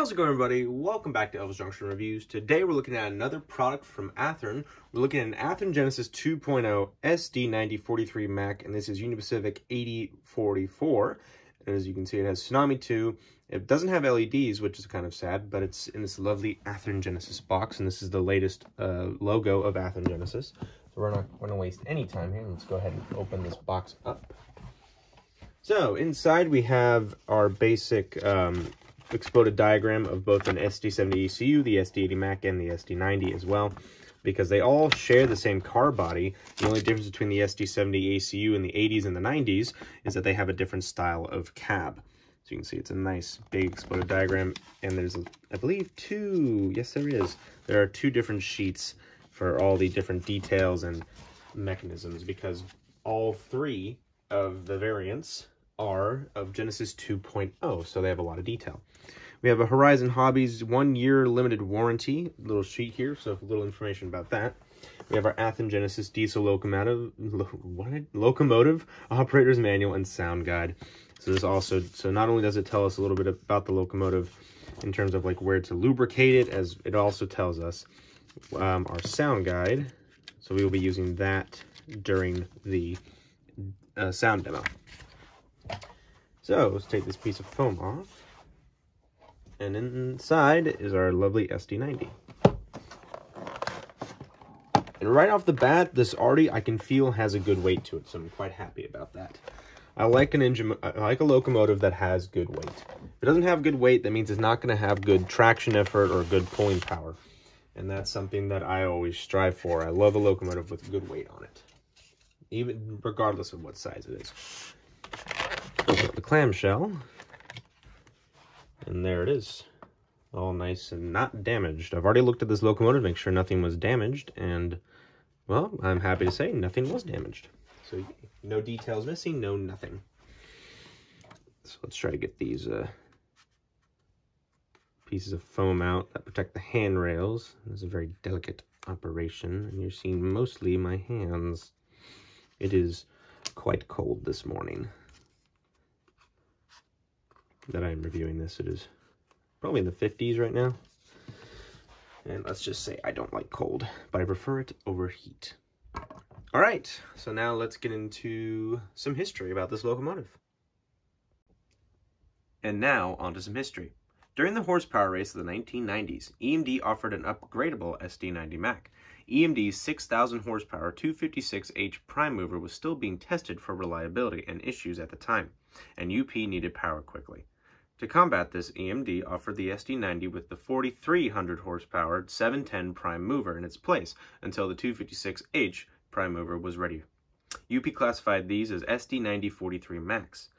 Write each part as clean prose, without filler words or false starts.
How's it going, everybody? Welcome back to Elvis Junction Reviews. Today we're looking at another product from Athearn. We're looking at an Athearn Genesis 2.0 SD9043MAC, and this is Union Pacific 8044. And as you can see, it has Tsunami 2. It doesn't have LEDs, which is kind of sad, but it's in this lovely Athearn Genesis box, and this is the latest logo of Athearn Genesis. So we're not going to waste any time here. Let's go ahead and open this box up. So inside we have our basic exploded diagram of both an SD70 ECU, the SD80MAC, and the SD90 as well, because they all share the same car body. The only difference between the SD70 ECU in the 80s and the 90s is that they have a different style of cab. So you can see it's a nice big exploded diagram, and there's, I believe, there are two different sheets for all the different details and mechanisms, because all three of the variants are of Genesis 2.0, so they have a lot of detail. We have a Horizon Hobbies 1-year limited warranty, little sheet here, so a little information about that. We have our Athearn Genesis diesel locomotive operator's manual and sound guide. So this also, not only does it tell us a little bit about the locomotive in terms of like where to lubricate it, as it also tells us our sound guide. So we will be using that during the sound demo. So let's take this piece of foam off, and inside is our lovely SD90. And right off the bat, this already I can feel has a good weight to it, so I'm quite happy about that. I like a locomotive that has good weight. If it doesn't have good weight, that means it's not going to have good traction effort or good pulling power, and that's something that I always strive for. I love a locomotive with good weight on it, even regardless of what size it is. Open up the clamshell, and there it is, all nice and not damaged. I've already looked at this locomotive to make sure nothing was damaged, and well, I'm happy to say nothing was damaged. So no details missing, no nothing. So let's try to get these pieces of foam out that protect the handrails. This is a very delicate operation, and you're seeing mostly my hands. It is quite cold this morning that I'm reviewing this. It is probably in the 50s right now, and let's just say I don't like cold, but I prefer it over heat. All right, so now let's get into some history about this locomotive. And now onto some history. During the horsepower race of the 1990s, EMD offered an upgradable SD90MAC. EMD's 6,000 horsepower 256H prime mover was still being tested for reliability and issues at the time, and UP needed power quickly. To combat this, EMD offered the SD90 with the 4,300 horsepower 710 prime mover in its place until the 256H prime mover was ready. UP classified these as SD9043MACs.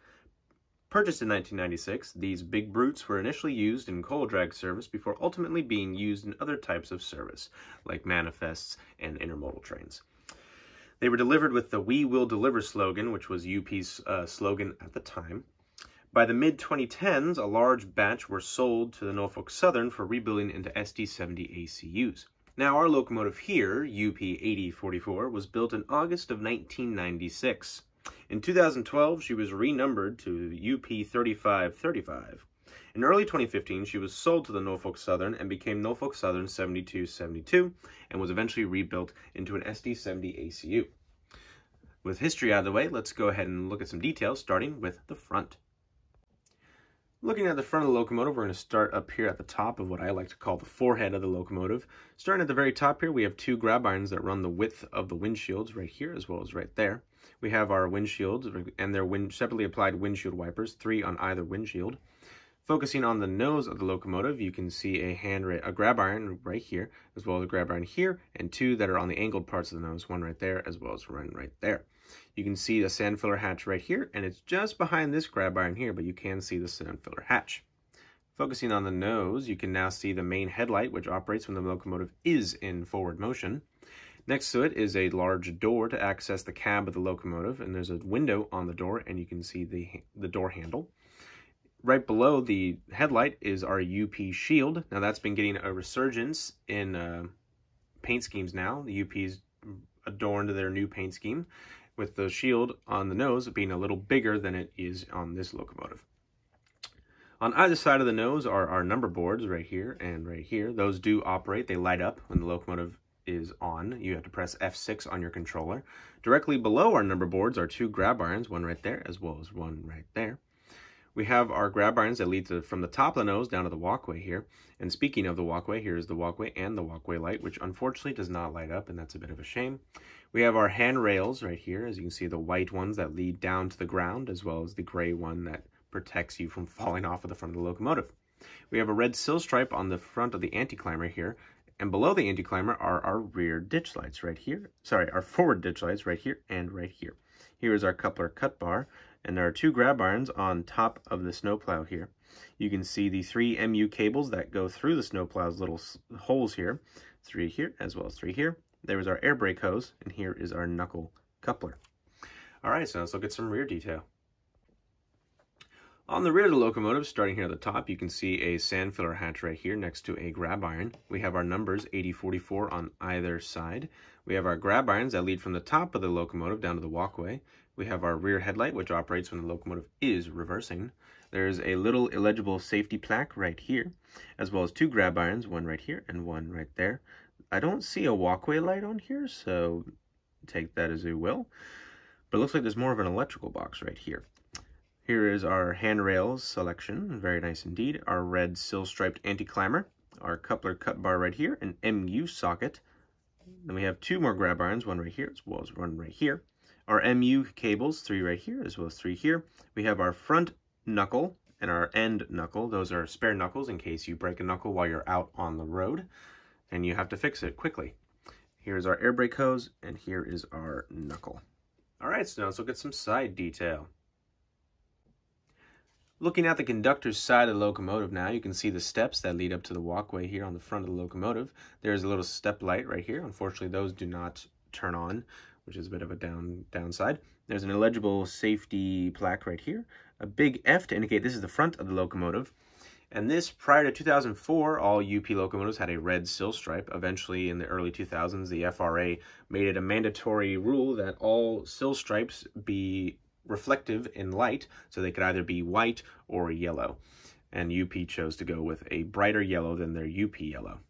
Purchased in 1996, these big brutes were initially used in coal drag service before ultimately being used in other types of service, like manifests and intermodal trains. They were delivered with the "We Will Deliver" slogan, which was UP's slogan at the time. By the mid-2010s, a large batch were sold to the Norfolk Southern for rebuilding into SD70 ACUs. Now, our locomotive here, UP 8044, was built in August of 1996. In 2012, she was renumbered to UP 3535. In early 2015, she was sold to the Norfolk Southern and became Norfolk Southern 7272, and was eventually rebuilt into an SD70 ACU. With history out of the way, let's go ahead and look at some details, starting with the front. Looking at the front of the locomotive, we're going to start up here at the top of what I like to call the forehead of the locomotive. Starting at the very top here, we have two grab irons that run the width of the windshields right here as well as right there. We have our windshields and their separately applied windshield wipers, 3 on either windshield. Focusing on the nose of the locomotive, you can see a grab iron right here, as well as a grab iron here, and 2 that are on the angled parts of the nose, one right there as well as one right there. You can see the sand filler hatch right here, and it's just behind this grab iron here, but you can see the sand filler hatch. Focusing on the nose, you can now see the main headlight, which operates when the locomotive is in forward motion. Next to it is a large door to access the cab of the locomotive, and there's a window on the door, and you can see the door handle. Right below the headlight is our UP shield. Now that's been getting a resurgence in paint schemes now. The UP's adorned their new paint scheme, with the shield on the nose being a little bigger than it is on this locomotive. On either side of the nose are our number boards right here and right here. Those do operate. They light up when the locomotive is on. You have to press F6 on your controller. Directly below our number boards are two grab irons, one right there as well as one right there. We have our grab irons that lead from the top of the nose down to the walkway here. And speaking of the walkway, here's the walkway and the walkway light, which unfortunately does not light up, and that's a bit of a shame. We have our handrails right here, as you can see, the white ones that lead down to the ground, as well as the gray one that protects you from falling off of the front of the locomotive. We have a red sill stripe on the front of the anti-climber here, and below the anti-climber are our rear ditch lights right here. Sorry, our forward ditch lights right here and right here. Here is our coupler cut bar, and there are two grab irons on top of the snowplow here. You can see the 3 MU cables that go through the snowplow's little holes here. 3 here as well as 3 here. There is our air brake hose, and here is our knuckle coupler. All right, so let's look at some rear detail. On the rear of the locomotive, starting here at the top, you can see a sand filler hatch right here next to a grab iron. We have our numbers 8044 on either side. We have our grab irons that lead from the top of the locomotive down to the walkway. We have our rear headlight, which operates when the locomotive is reversing. There's a little illegible safety plaque right here, as well as two grab irons, one right here and one right there. I don't see a walkway light on here, so take that as you will. But it looks like there's more of an electrical box right here. Here is our handrails selection, very nice indeed. Our red sill-striped anti-climber, our coupler cut bar right here, an MU socket. Then we have two more grab irons, one right here as well as one right here. Our MU cables, 3 right here as well as 3 here. We have our front knuckle and our end knuckle. Those are spare knuckles in case you break a knuckle while you're out on the road and you have to fix it quickly. Here's our air brake hose, and here is our knuckle. All right, so now let's look at some side detail. Looking at the conductor's side of the locomotive now, you can see the steps that lead up to the walkway here on the front of the locomotive. There's a little step light right here. Unfortunately, those do not turn on, which is a bit of a downside. There's an illegible safety plaque right here. A big F to indicate this is the front of the locomotive. And this, prior to 2004, all UP locomotives had a red sill stripe. Eventually, in the early 2000s, the FRA made it a mandatory rule that all sill stripes be reflective in light, so they could either be white or yellow. And UP chose to go with a brighter yellow than their UP yellow.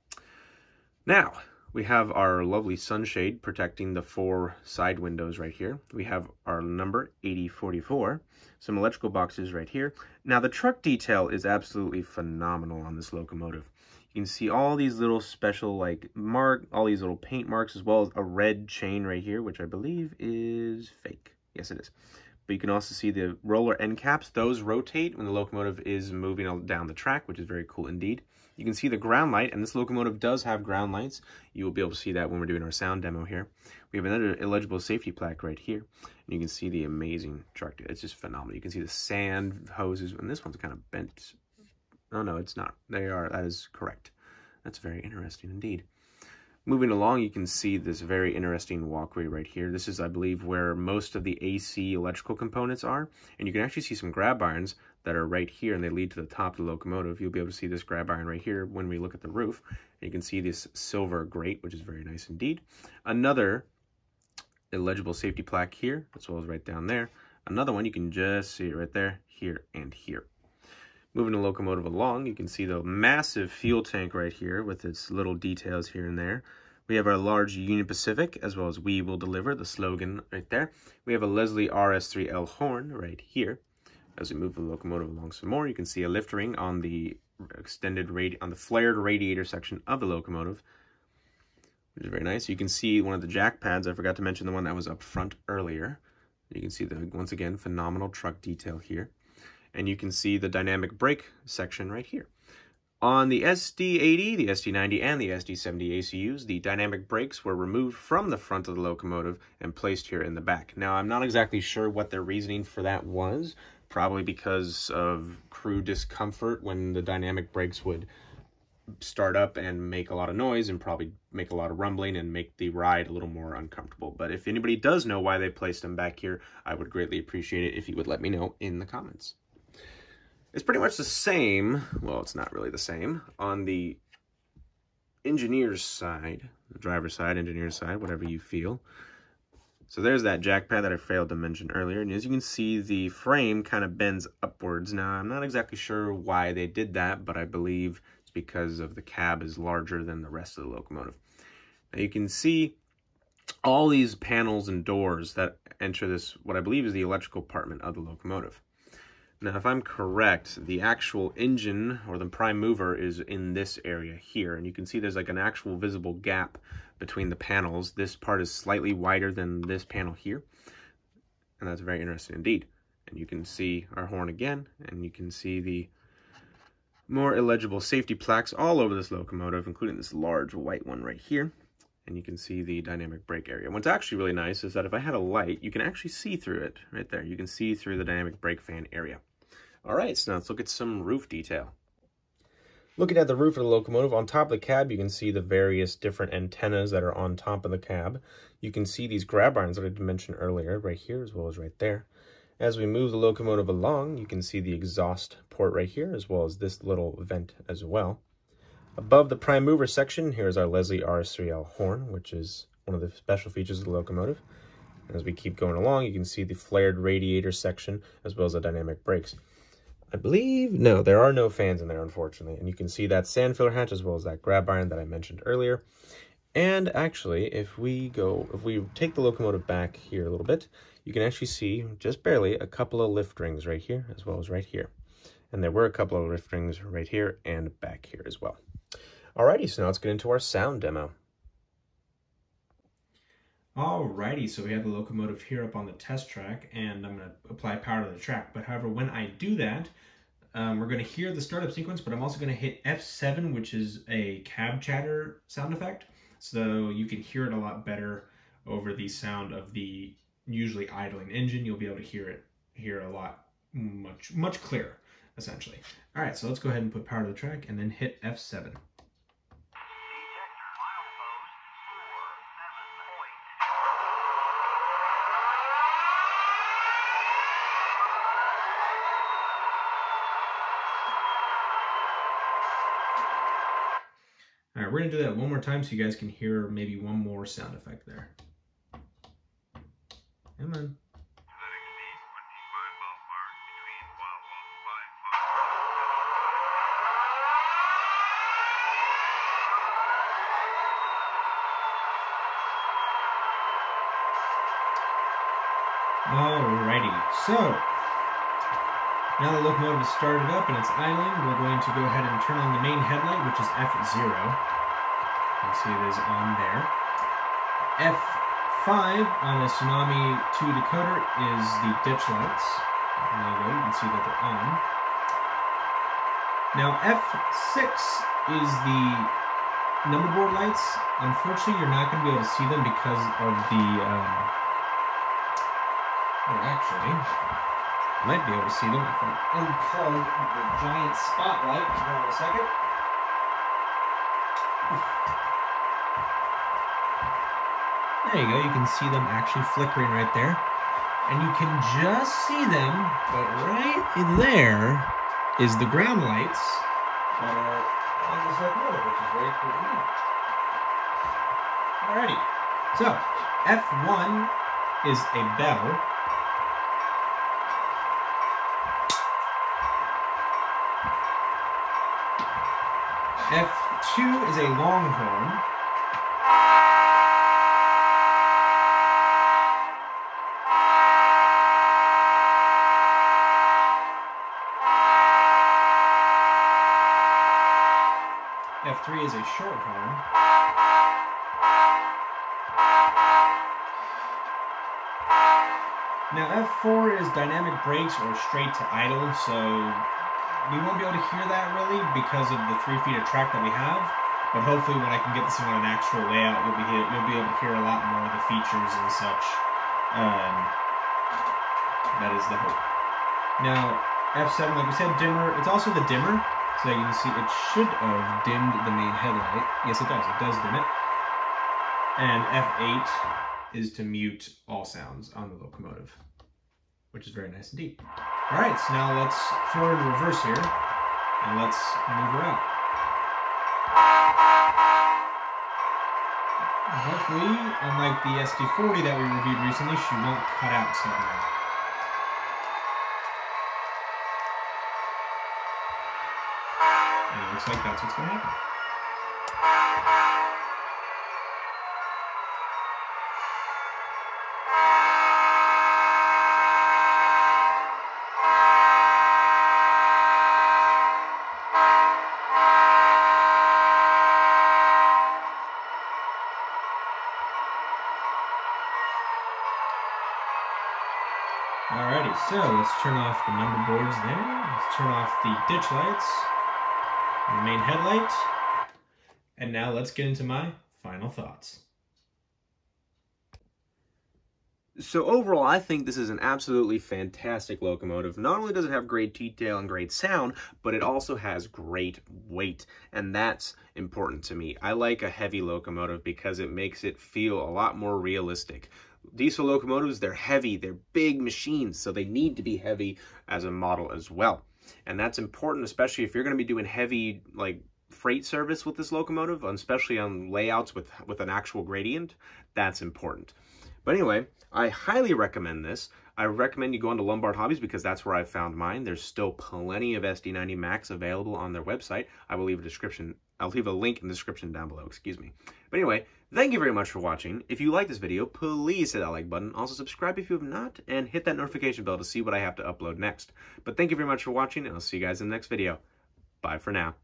Now, we have our lovely sunshade protecting the 4 side windows right here. We have our number 8044, some electrical boxes right here. Now, the truck detail is absolutely phenomenal on this locomotive. You can see all these little special all these little paint marks, as well as a red chain right here, which I believe is fake. Yes, it is. But you can also see the roller end caps. Those rotate when the locomotive is moving down the track, which is very cool indeed. You can see the ground light, and this locomotive does have ground lights. You will be able to see that when we're doing our sound demo here. We have another illegible safety plaque right here, and you can see the amazing truck. It's just phenomenal. You can see the sand hoses, and this one's kind of bent. Oh, no, it's not. That is correct. That's very interesting indeed. Moving along, you can see this very interesting walkway right here. This is, I believe, where most of the AC electrical components are. And you can actually see some grab irons that are right here, and they lead to the top of the locomotive. You'll be able to see this grab iron right here when we look at the roof. And you can see this silver grate, which is very nice indeed. Another illegible safety plaque here, as well as right down there. Another one, you can just see it right there, here, and here. Moving the locomotive along, you can see the massive fuel tank right here with its little details here and there. We have our large Union Pacific, as well as "We Will Deliver," the slogan right there. We have a Leslie RS3L horn right here. As we move the locomotive along some more, you can see a lift ring on the flared radiator section of the locomotive, which is very nice. You can see one of the jack pads. I forgot to mention the one that was up front earlier. You can see the, once again, phenomenal truck detail here. And you can see the dynamic brake section right here. On the SD80, the SD90, and the SD70 ACUs, the dynamic brakes were removed from the front of the locomotive and placed here in the back. Now, I'm not exactly sure what their reasoning for that was, probably because of crew discomfort when the dynamic brakes would start up and make a lot of noise and probably make a lot of rumbling and make the ride a little more uncomfortable. But if anybody does know why they placed them back here, I would greatly appreciate it if you would let me know in the comments. It's pretty much the same, well, it's not really the same, on the engineer's side, the driver's side, engineer's side, whatever you feel. So there's that jack pad that I failed to mention earlier, and as you can see, the frame kind of bends upwards. Now, I'm not exactly sure why they did that, but I believe it's because of the cab is larger than the rest of the locomotive. Now you can see all these panels and doors that enter this, what I believe is the electrical compartment of the locomotive. Now, if I'm correct, the actual engine or the prime mover is in this area here, and you can see there's like an actual visible gap between the panels. This part is slightly wider than this panel here, and that's very interesting indeed. And you can see our horn again, and you can see the more illegible safety plaques all over this locomotive, including this large white one right here. And you can see the dynamic brake area. What's actually really nice is that if I had a light, you can actually see through it right there. You can see through the dynamic brake fan area. All right, so now let's look at some roof detail. Looking at the roof of the locomotive, on top of the cab, you can see the various different antennas that are on top of the cab. You can see these grab irons that I mentioned earlier, right here as well as right there. As we move the locomotive along, you can see the exhaust port right here, as well as this little vent as well. Above the prime mover section, here's our Leslie RS3L horn, which is one of the special features of the locomotive. As we keep going along, you can see the flared radiator section, as well as the dynamic brakes. I believe, no, there are no fans in there, unfortunately. And you can see that sand filler hatch, as well as that grab iron that I mentioned earlier. And actually, if we take the locomotive back here a little bit, you can actually see, just barely, a couple of lift rings right here, as well as right here. And there were a couple of lift rings right here and back here as well. Alrighty, so now let's get into our sound demo. Alrighty, so we have the locomotive here up on the test track, and I'm going to apply power to the track. But however, when I do that, we're going to hear the startup sequence, but I'm also going to hit F7, which is a cab chatter sound effect, so you can hear it a lot better over the sound of the usually idling engine. You'll be able to hear a lot much clearer, essentially. Alright, so let's go ahead and put power to the track, and then hit F7. All right, we're gonna do that one more time so you guys can hear maybe one more sound effect there. Come on. Alrighty, so now the locomotive is started up and it's idling. We're going to go ahead and turn on the main headlight, which is F0. You can see it is on there. F5 on a Tsunami 2 decoder is the ditch lights. There you go, you can see that they're on. Now F6 is the number board lights. Unfortunately, you're not going to be able to see them because of the... well, actually... might be able to see them if I unplug the giant spotlight. Hold on a second. There you go. You can see them actually flickering right there. And you can just see them, but right in there is the ground lights that are on this locomotive, which is very cool to me. Alrighty. So, F1 is a bell. F2 is a longhorn. F3 is a short horn. Now F4 is dynamic brakes or straight to idle, so we won't be able to hear that really because of the 3 feet of track that we have, but hopefully when I can get this thing on an actual layout, you'll be able to hear a lot more of the features and such. That is the hope. Now, F7, like we said, dimmer. It's also the dimmer, so you can see it should have dimmed the main headlight. Yes, it does. It does dim it. And F8 is to mute all sounds on the locomotive, which is very nice indeed. All right, so now let's throw her in reverse here, and let's move her out. hopefully, unlike the SD40 that we reviewed recently, she won't cut out suddenly. And it looks like that's what's going to happen. Alrighty, so let's turn off the number boards there. Let's turn off the ditch lights, the main headlight, and now let's get into my final thoughts. So overall, I think this is an absolutely fantastic locomotive. Not only does it have great detail and great sound, but it also has great weight, and that's important to me. I like a heavy locomotive because it makes it feel a lot more realistic. Diesel locomotives, they're heavy, they're big machines, so they need to be heavy as a model as well. And that's important, especially if you're going to be doing heavy, like, freight service with this locomotive, especially on layouts with an actual gradient. That's important. But anyway, I highly recommend this. I recommend you go into Lombard Hobbies because that's where I found mine. There's still plenty of SD90MACs available on their website. I'll leave a link in the description down below, excuse me. But anyway, thank you very much for watching. If you like this video, please hit that like button. Also subscribe if you have not, and hit that notification bell to see what I have to upload next. But thank you very much for watching, and I'll see you guys in the next video. Bye for now.